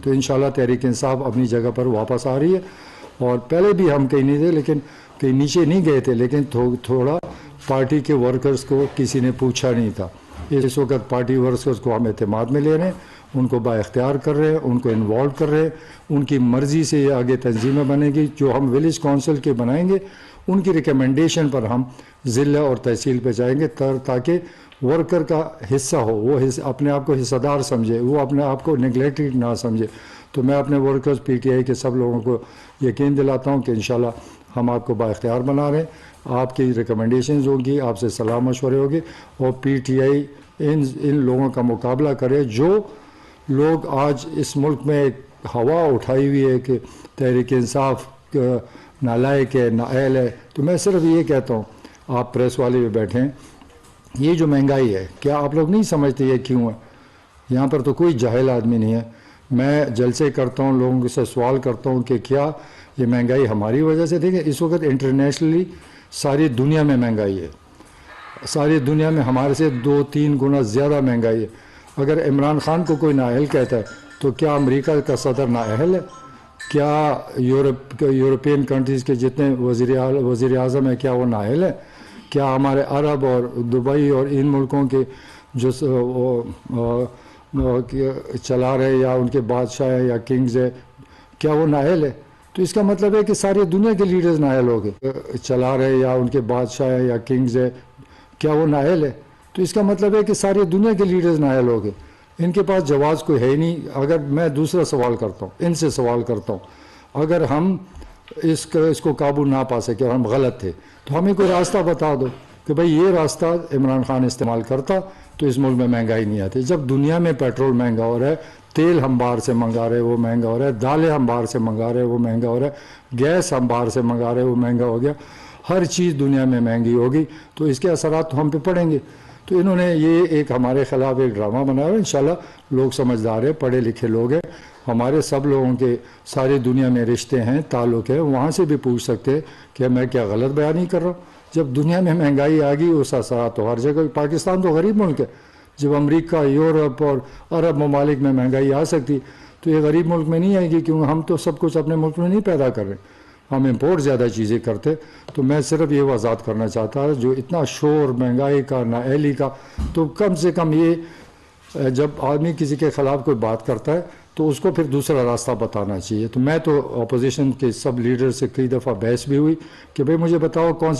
تو انشاءاللہ تحریک انصاف اپنی جگہ پر واپس آ رہی ہے. اور پہلے بھی ہم کہیں نہیں تھے، لیکن کہیں نیچے نہیں گئے تھے، لیکن تھوڑا پارٹی کے ورکرز کو کسی نے پوچھا نہیں تھا. اس وقت پارٹی ورکرز کو ہم اعتماد میں لے رہے ہیں، ان کو با اختیار کر رہے ہیں، ان کو انوالو کر رہے ہیں. ان کی مرضی سے یہ آگے تنظیمیں بنے گی. جو ہم ولیج کونسل کے بنائیں گے ان کی ریکمنڈیشن پر ہم ضلع اور تحصیل پہ جائیں گے، تاکہ ورکر کا حصہ ہو، وہ اپنے آپ کو حصہ دار سمجھے، وہ اپنے آپ کو نیگلیکٹڈ نہ سمجھے. تو میں اپنے ورکرز پی ٹی آئی کے سب لوگوں کو یقین دلاتا ہوں کہ انشاءاللہ ہم آپ کو با اختیار بنا رہے ہیں. آپ کی ریکمنڈیشنز ہوں گی، آپ سے صلاح مشورے ہوگی، اور پی ٹی آئی ان لوگوں کا مقابلہ کرے جو لوگ آج اس ملک میں ایک ہوا اٹھائی ہوئی ہے کہ تحریک انصاف نالائق ہے، نااہل ہے. تو میں صرف یہ کہتا ہوں، آپ پریس والے بھی بیٹھے ہیں، یہ جو مہنگائی ہے، کیا آپ لوگ نہیں سمجھتے یہ کیوں ہے؟ یہاں پر تو کوئی جاہل آدمی نہیں ہے. میں جلسے کرتا ہوں، لوگوں سے سوال کرتا ہوں کہ کیا یہ مہنگائی ہماری وجہ سے؟ دیکھیں اس وقت انٹرنیشنلی ساری دنیا میں مہنگائی ہے، ساری دنیا میں ہمارے سے 2-3 گنا زیادہ مہنگائی ہے. اگر عمران خان کو کوئی نااہل کہتا ہے تو کیا امریکہ کا صدر نااہل ہے؟ کیا یورپین کنٹریز کے جتنے وزیر اعظم ہیں کیا وہ نااہل ہیں؟ کیا ہمارے عرب اور دبئی اور ان ملکوں کے جو چلا رہے یا ان کے بادشاہ ہیں یا کنگز ہیں کیا وہ نااہل ہے؟ تو اس کا مطلب ہے کہ ساری دنیا کے لیڈرز نااہل ہو گئے. چلا رہے یا ان کے بادشاہ ہیں یا کنگز ہیں کیا وہ نااہل ہے؟ تو اس کا مطلب ہے کہ ساری دنیا کے لیڈرز نااہل ہو گئے. ان کے پاس جواز کوئی ہے ہی نہیں. اگر میں دوسرا سوال کرتا ہوں، ان سے سوال کرتا ہوں، اگر ہم اس کو قابو نہ پا سکے اور ہم غلط تھے تو ہمیں کوئی راستہ بتا دو کہ بھئی یہ راستہ عمران خان استعمال کرتا تو اس ملک میں مہنگائی نہیں آتی. جب دنیا میں پیٹرول مہنگا ہو رہا ہے، تیل ہم باہر سے منگا رہے وہ مہنگا ہو رہا ہے، دالیں ہم باہر سے منگا رہے وہ مہنگا ہو رہا ہے، گیس ہم باہر سے منگا رہے وہ مہنگا ہو گیا، ہر چیز دنیا میں مہنگی ہوگی، تو اس کے اثرات تو ہم پہ پڑیں گے. تو انہوں نے یہ ایک ہمارے خلاف ایک ڈرامہ بنایا ہے. انشاءاللہ لوگ سمجھدار ہیں، پڑھے لکھے لوگ ہیں، ہمارے سب لوگوں کے ساری دنیا میں رشتے ہیں، تعلق ہے، وہاں سے بھی پوچھ سکتے ہیں کہ میں کیا غلط بیان نہیں کر رہا ہوں. جب دنیا میں مہنگائی آ گئی اس اثرات تو ہر جگہ. پاکستان تو غریب ملک ہے. جب امریکہ، یورپ اور عرب ممالک میں مہنگائی آ سکتی تو یہ غریب ملک میں نہیں آئے گی، کیونکہ ہم تو سب کچھ اپنے ملک میں نہیں پیدا کر رہے، ہم امپورٹ زیادہ چیزیں کرتے. تو میں صرف یہ وضاحت کرنا چاہتا جو اتنا شور مہنگائی کا، نااہلی کا، تو کم سے کم یہ جب آدمی کسی کے خلاف کوئی بات کرتا ہے تو اس کو پھر دوسرا راستہ بتانا چاہیے. تو میں تو اپوزیشن کے سب لیڈر سے کئی دفعہ بحث بھی ہوئی کہ بھئی مجھے بتاؤ کون